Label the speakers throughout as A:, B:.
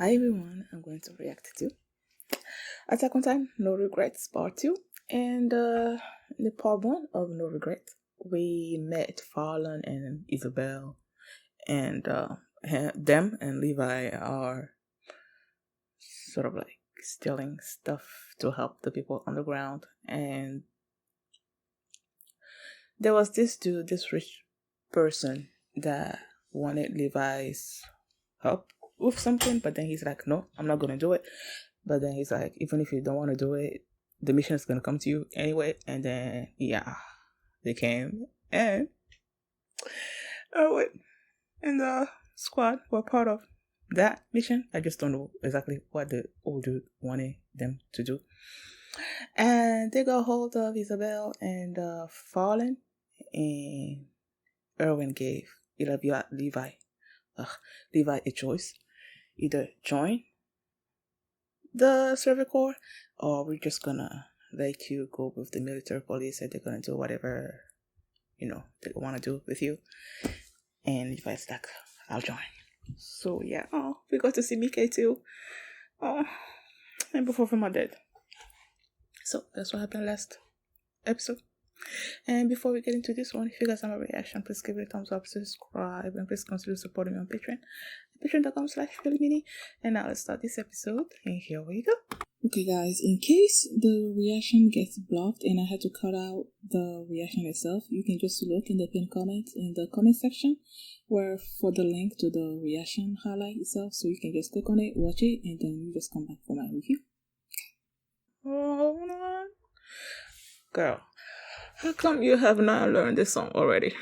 A: Hi everyone, I'm going to react to Attack on Time No Regrets Part 2. And in the part 1 of No Regrets, we met Farlan and Isabelle, and them and Levi are sort of like stealing stuff to help the people on the ground. And there was this rich person that wanted Levi's help with something, but then he's like, no, I'm not gonna do it. But then he's like, even if you don't want to do it, the mission is gonna come to you anyway. And then they came, and Erwin and the squad were part of that mission. I just don't know exactly what the old dude wanted them to do. And they got hold of Isabelle and Fallen, and Erwin gave Levi a choice: either join the Survey Corps, or we're just gonna let you go with the military police, and they're gonna do whatever they want to do with you. And Levi's like, I'll join. So yeah, we got to see Mike too. And both of them are dead. So that's what happened last episode. And before we get into this one, if you guys have a reaction, please give it a thumbs up, subscribe, and please consider supporting me on Patreon. Patreon.com/PhillyMini. And now let's start this episode. And here we go. Okay guys, in case the reaction gets blocked and I had to cut out the reaction itself, you can just look in the pinned comment in the comment section where for the link to the reaction highlight itself, so you can just click on it, watch it, and then you just come back for my review. Oh, hold on. Girl, how come you have not learned this song already?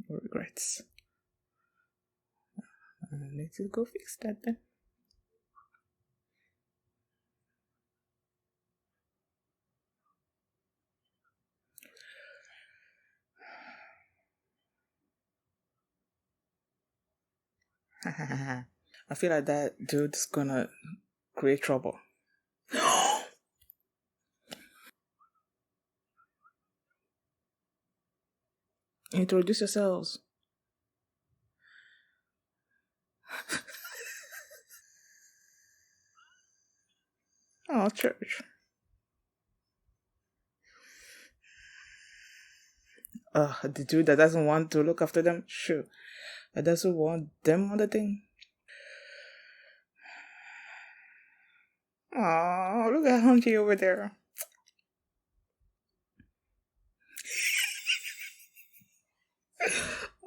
A: No regrets. I need to go fix that then. I feel like that dude's gonna create trouble. Introduce yourselves. Oh, church. The dude that doesn't want to look after them? Sure. That doesn't want them on the thing? Oh, look at Humpty over there.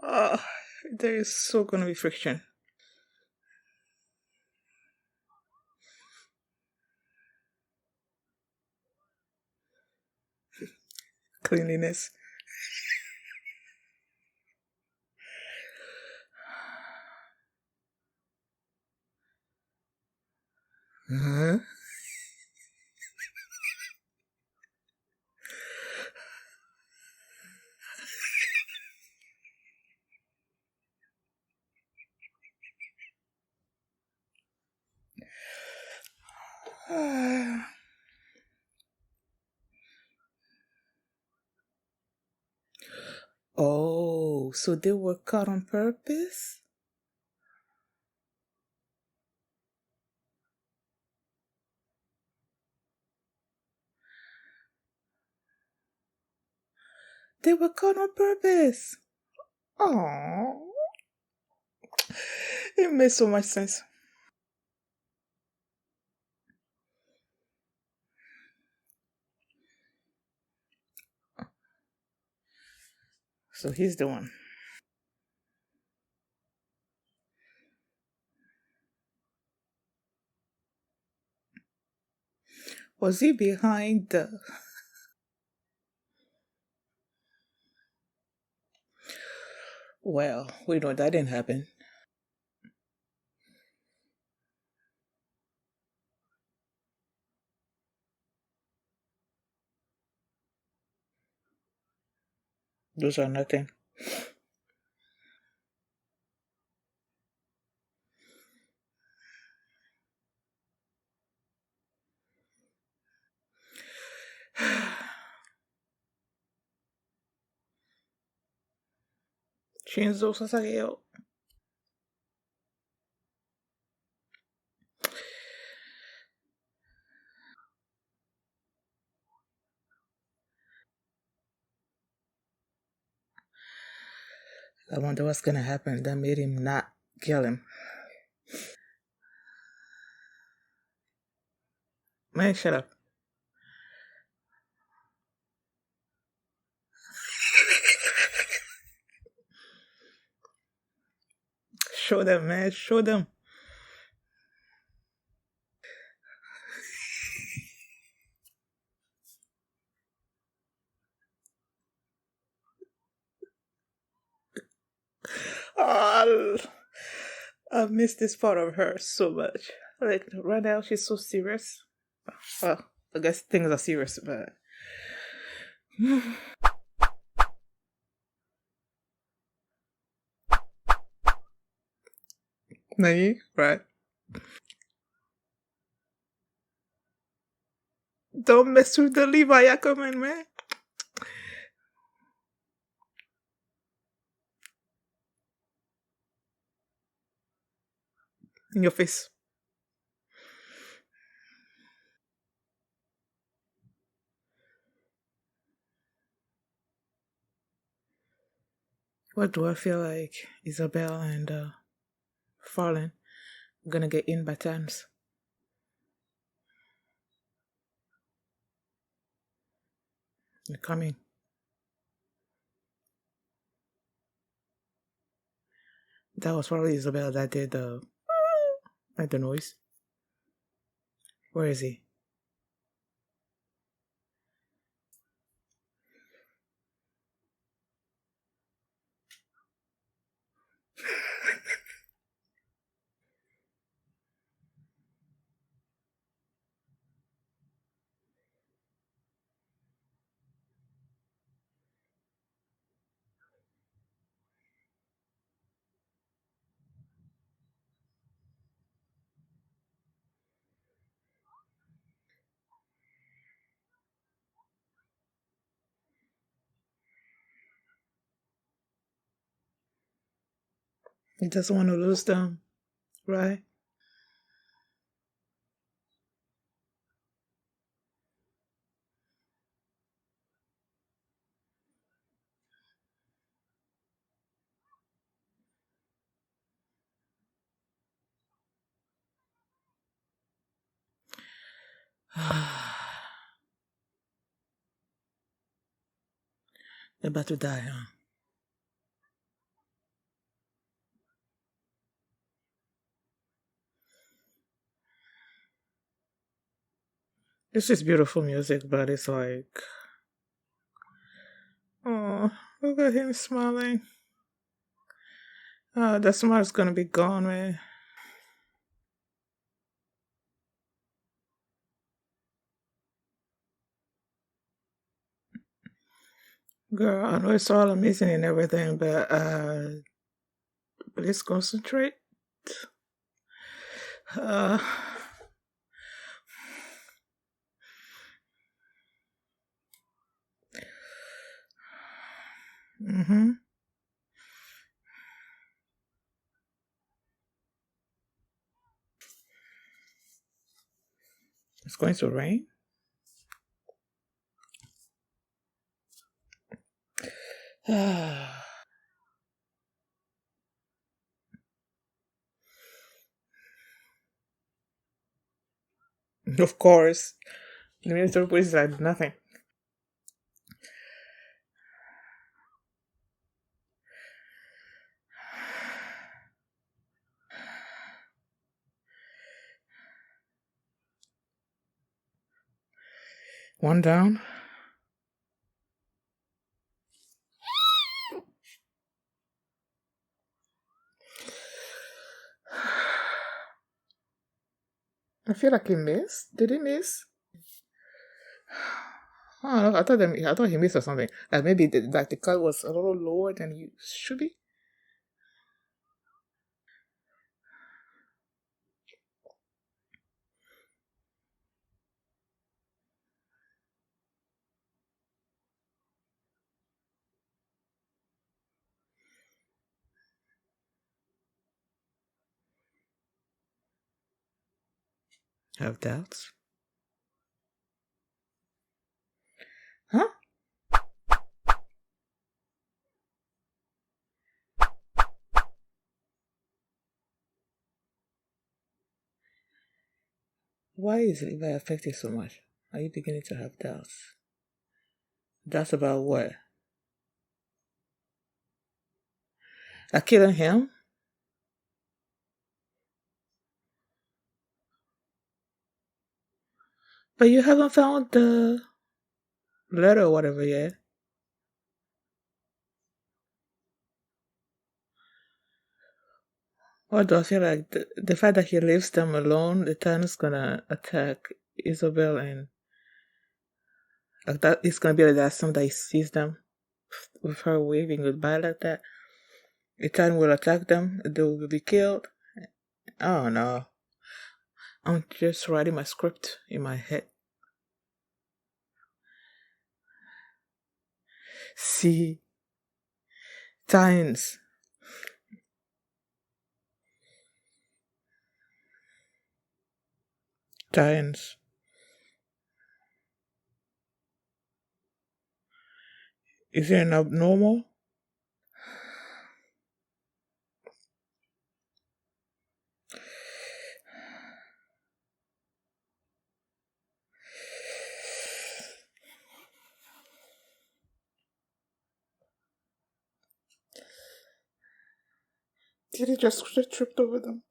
A: Oh, there is so gonna be friction. Cleanliness. Huh? Oh, so they were cut on purpose? They were cut on purpose. Oh, it makes so much sense. So he's the one. Was he behind the... Well, we know that didn't happen. Those are nothing. Shinzo Sasageo. I wonder what's gonna happen that made him not kill him. Man, shut up. Show them, man. Show them. Oh, I miss this part of her so much. Like right now, she's so serious. Well, I guess things are serious, but naive, right? Don't mess with the Levi Ackerman, man. In your face. What do I feel like Isabelle and Fallen are gonna get in by times? They're coming. That was probably Isabelle that did the like the noise. Where is he? He doesn't want to lose them, right? They're about to die, huh? This is beautiful music, but it's like, oh, look at him smiling. Oh, that smile's gonna be gone, man. Girl, I know it's all amazing and everything, but let's concentrate. Uh, mm-hmm. It's going to rain. Of course. The military police like nothing. One down. I feel like he missed. Did he miss? I don't know. I thought he missed or something. Like maybe like the cut was a little lower than he should be. Have doubts? Huh? Why is Levi affected so much? Are you beginning to have doubts? Doubts about what? Like killing him? But you haven't found the letter or whatever yet. Or do I feel like the fact that he leaves them alone, the time is gonna attack Isabelle and like that it's gonna be like that time that he sees them with her waving goodbye like that. The time will attack them, they will be killed. I don't know. I'm just writing my script in my head. See, times. Times. Is it abnormal? Did he just tripped over them?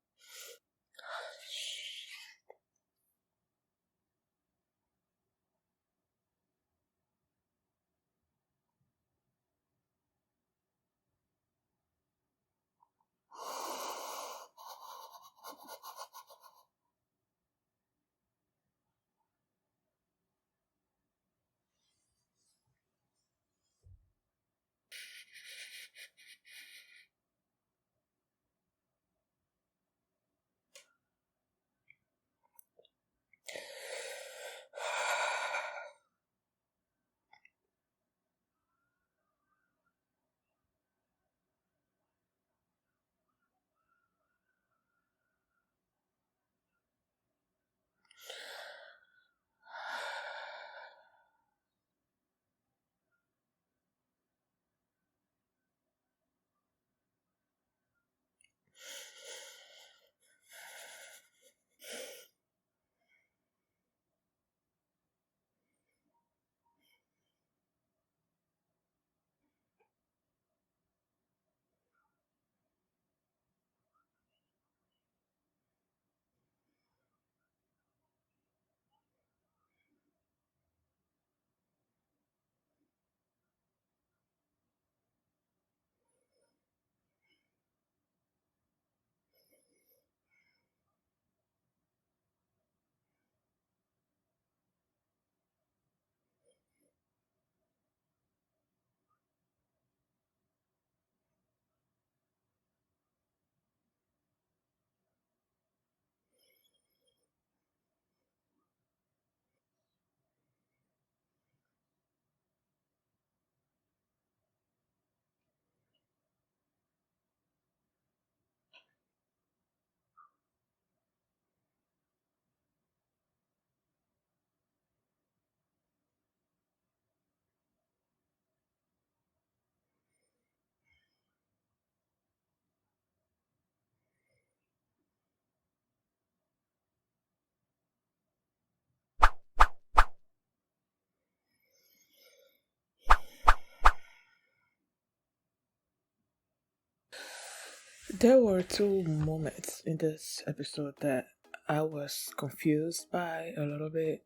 A: There were two moments in this episode that I was confused by a little bit.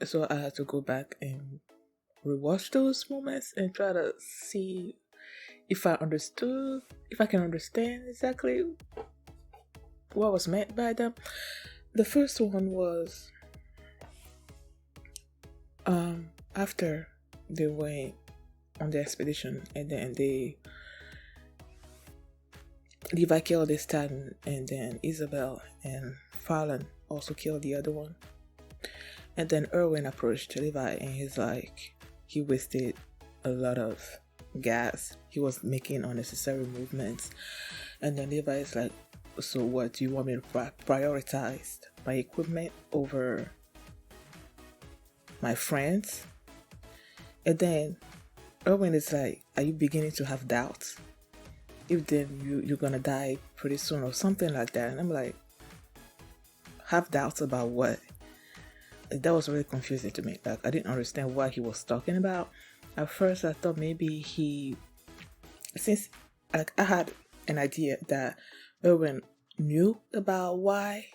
A: So I had to go back and rewatch those moments and try to see if I can understand exactly what was meant by them. The first one was after they went on the expedition and then Levi killed this Titan and then Isabelle and Fallon also killed the other one. And then Erwin approached Levi and he's like, he wasted a lot of gas. He was making unnecessary movements. And then Levi is like, so what, do you want me to prioritize my equipment over my friends? And then Erwin is like, are you beginning to have doubts? If then you're gonna die pretty soon or something like that. And I'm like, have doubts about what. Like, that was really confusing to me. Like, I didn't understand what he was talking about. At first, I thought maybe since like I had an idea that Erwin knew about why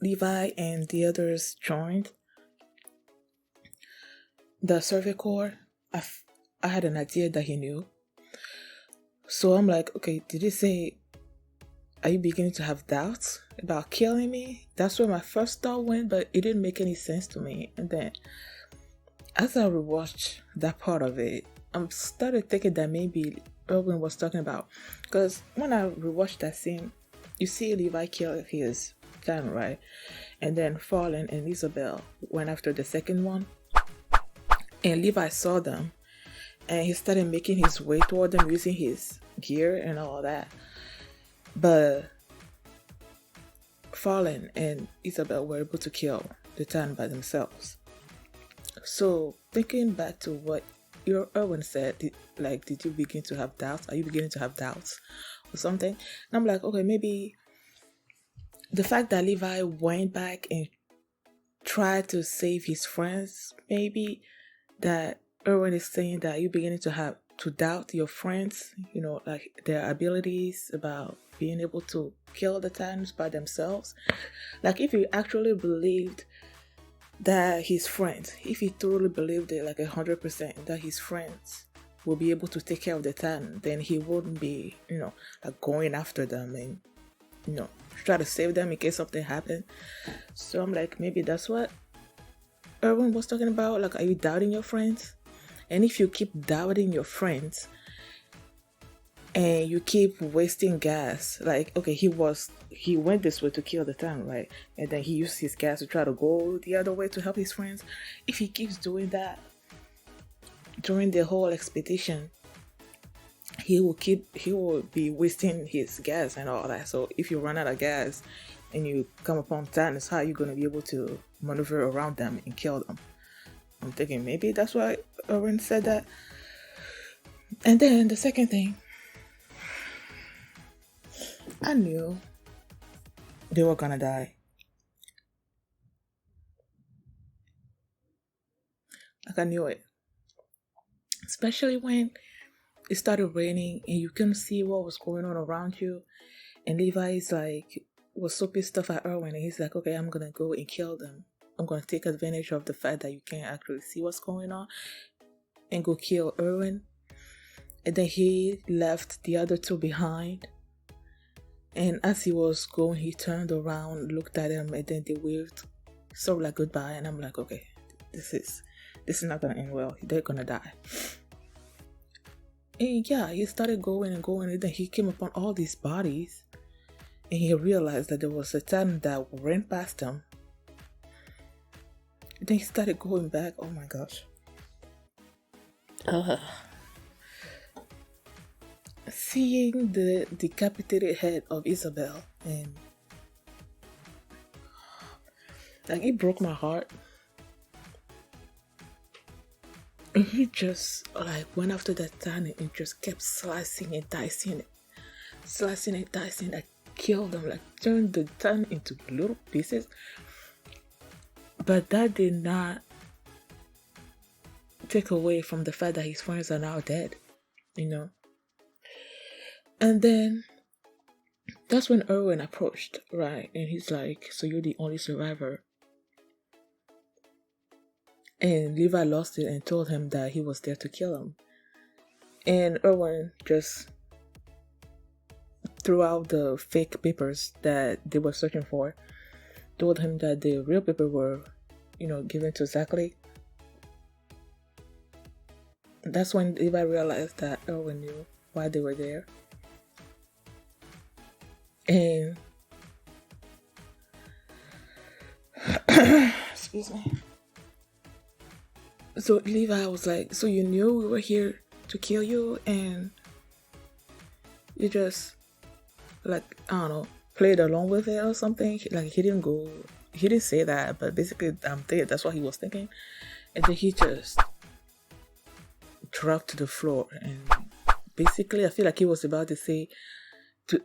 A: Levi and the others joined the Survey Corps. I had an idea that he knew. So I'm like, okay, did he say, are you beginning to have doubts about killing me? That's where my first thought went, but it didn't make any sense to me. And then as I rewatched that part of it, I started thinking that maybe Erwin was talking about, because when I rewatched that scene, you see Levi kill his son, right? And then Fallen and Isabelle went after the second one. And Levi saw them and he started making his way toward them using his gear and all that. But Fallen and Isabelle were able to kill the Tan by themselves. So thinking back to what your Erwin said, did you begin to have doubts? Are you beginning to have doubts or something? And I'm like, okay, maybe the fact that Levi went back and tried to save his friends, maybe that Erwin is saying that you're beginning to doubt your friends, like their abilities about being able to kill the Titans by themselves. Like, if you actually believed that his friends, if he totally believed it like 100% that his friends will be able to take care of the Titan, then he wouldn't be, like going after them and, try to save them in case something happened. So I'm like, maybe that's what Erwin was talking about. Like, are you doubting your friends? And if you keep doubting your friends and you keep wasting gas, like, okay, he went this way to kill the town, right? And then he used his gas to try to go the other way to help his friends. If he keeps doing that during the whole expedition, he will be wasting his gas and all that. So if you run out of gas and you come upon Titans, how are you going to be able to maneuver around them and kill them? I'm thinking maybe that's why Erwin said that. And then the second thing, I knew they were gonna die. Like, I knew it. Especially when it started raining and you couldn't see what was going on around you. And Levi's was so pissed off at Erwin, and he's like, okay, I'm gonna go and kill them. I'm gonna take advantage of the fact that you can't actually see what's going on and go kill Erwin. And then he left the other two behind. And as he was going, he turned around, looked at them, and then they waved sort of like goodbye. And I'm like, okay, this is not gonna end well. They're gonna die. And yeah, he started going and going, and then he came upon all these bodies, and he realized that there was a Titan that ran past him. And then he started going back. Oh my gosh. Seeing the decapitated head of Isabelle, and it broke my heart. And he just went after that Titan and just kept slicing and dicing it. Slicing and dicing, killed them, turned the Titan into little pieces. But that did not take away from the fact that his friends are now dead, And then that's when Erwin approached, right? And he's like, so you're the only survivor. And Levi lost it and told him that he was there to kill him. And Erwin just threw out the fake papers that they were searching for, told him that the real paper were, given to Zachary. That's when Levi realized that Erwin knew why they were there. And excuse me. So Levi was like, so you knew we were here to kill you, and you just I don't know, played along with it or something. He didn't say that, but basically I'm thinking that's what he was thinking. And then he just dropped to the floor, and basically I feel like he was about to say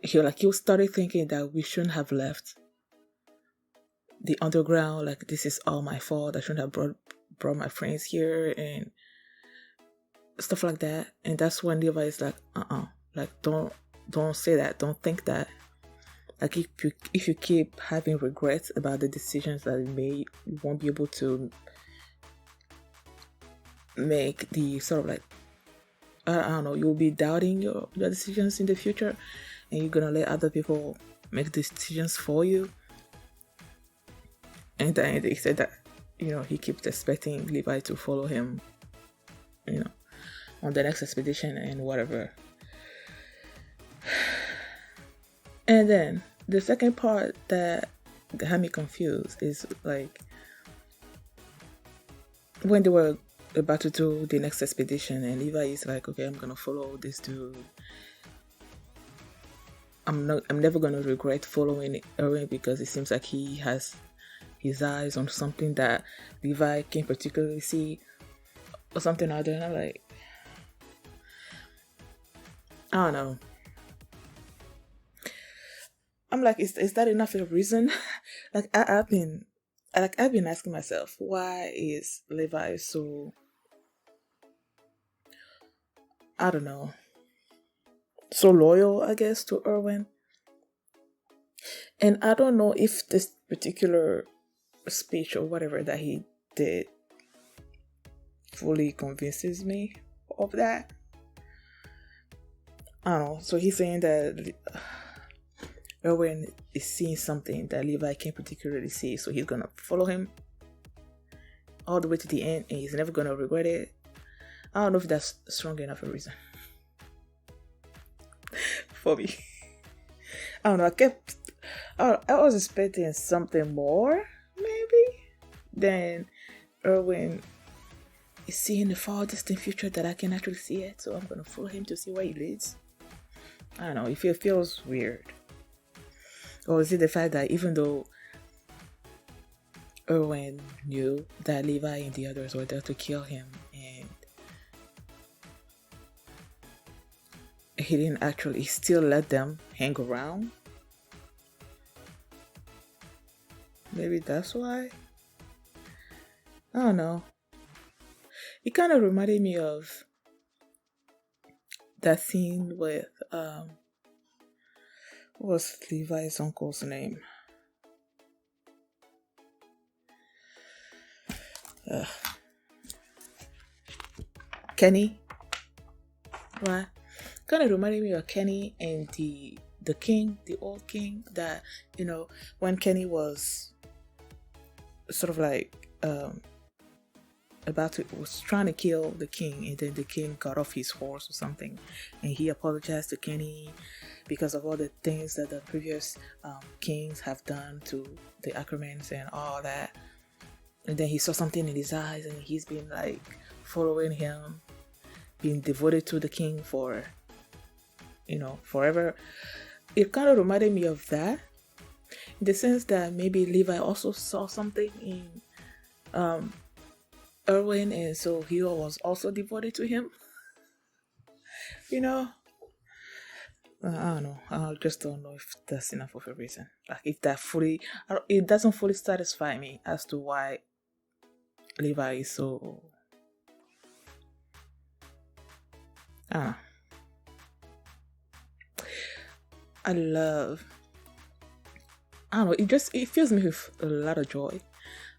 A: he started thinking that we shouldn't have left. the underground, like this is all my fault. I shouldn't have brought my friends here and stuff like that. And that's when Levi is like, like don't say that, don't think that. Like if you keep having regrets about the decisions that you made, you won't be able to make the sort of like, I don't know, you'll be doubting your decisions in the future, and you're gonna let other people make decisions for you. And then he said that, he keeps expecting Levi to follow him, on the next expedition and whatever. And then the second part that had me confused is like when they were about to do the next expedition, and Levi is like, okay, I'm gonna follow this dude. I'm never gonna regret following Erwin, because it seems like he has his eyes on something that Levi can't particularly see, or something other. And I'm like, I don't know. I'm like, is that enough of a reason? Like I've been asking myself, why is Levi so, I don't know, so loyal, I guess, to Erwin? And I don't know if this particular speech or whatever that he did fully convinces me of that. I don't know. So he's saying that Erwin is seeing something that Levi can't particularly see, so he's gonna follow him all the way to the end, and he's never gonna regret it. I don't know if that's strong enough a reason for me. I don't know. I was expecting something more, maybe, than Erwin is seeing the far distant future that I can actually see it, so I'm gonna follow him to see where he leads. I don't know. It feels weird. Or is it the fact that even though Erwin knew that Levi and the others were there to kill him, and he still let them hang around? Maybe that's why? I don't know. It kind of reminded me of that scene with, what was Levi's uncle's name? Kenny, right? Kind of reminded me of Kenny and the king, the old king, that, when Kenny was sort of like was trying to kill the king, and then the king got off his horse or something, and he apologized to Kenny because of all the things that the previous kings have done to the Ackermans and all that. And then he saw something in his eyes, and he's been like following him, being devoted to the king for, forever. It kind of reminded me of that, in the sense that maybe Levi also saw something in Erwin, and so he was also devoted to him. I don't know. I just don't know if that's enough of a reason. Like, if that it doesn't fully satisfy me as to why Levi is so, I don't know. I don't know, it fills me with a lot of joy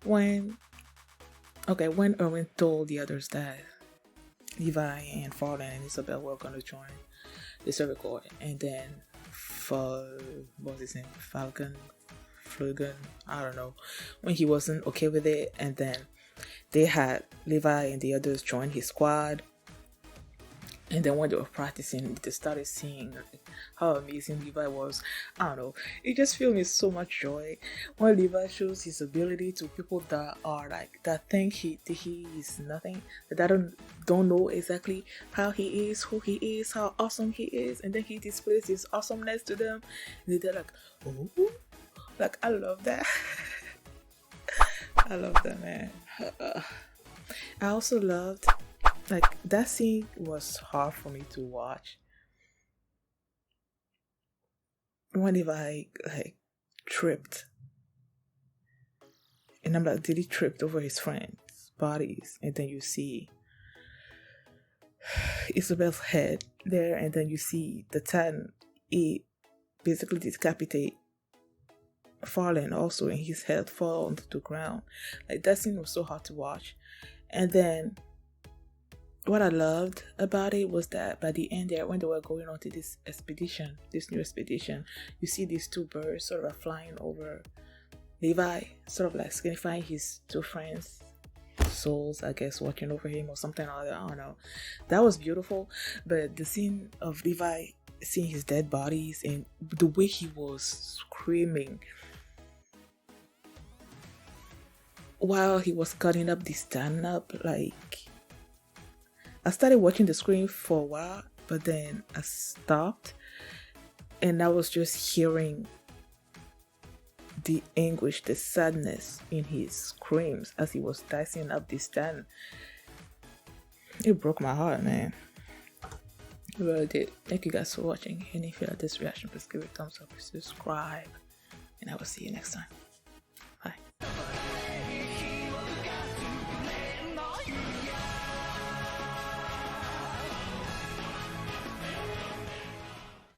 A: when Erwin told the others that Levi and Fallen and Isabelle were going to join the Circle Corps, and then what was his name? Flugen, I don't know, when he wasn't okay with it, and then they had Levi and the others join his squad. And then when they were practicing, they started seeing how amazing Levi was. I don't know. It just filled me so much joy when Levi shows his ability to people that are like, that think he is nothing, that don't know exactly how he is, who he is, how awesome he is, and then he displays his awesomeness to them. And they're like, oh, like, I love that. I love that, man. I also loved, like, that scene was hard for me to watch when Levi like tripped And I'm like, did he tripped over his friends' bodies? And then you see Isabelle's head there, and then you see the tan, he basically decapitate, falling also, and his head fall onto the ground. Like, that scene was so hard to watch. And then what I loved about it was that by the end there, when they were going on to this expedition, this new expedition, you see these two birds sort of flying over Levi, sort of like signifying his two friends' souls, I guess, watching over him or something like that. I don't know. That was beautiful. But the scene of Levi seeing his dead bodies and the way he was screaming while he was cutting up the stand up, like, I started watching the screen for a while, but then I stopped and I was just hearing the anguish, the sadness in his screams as he was dicing up the stand. It broke my heart, man. It really did. Thank you guys for watching. And if you like this reaction, please give it a thumbs up, subscribe, and I will see you next time.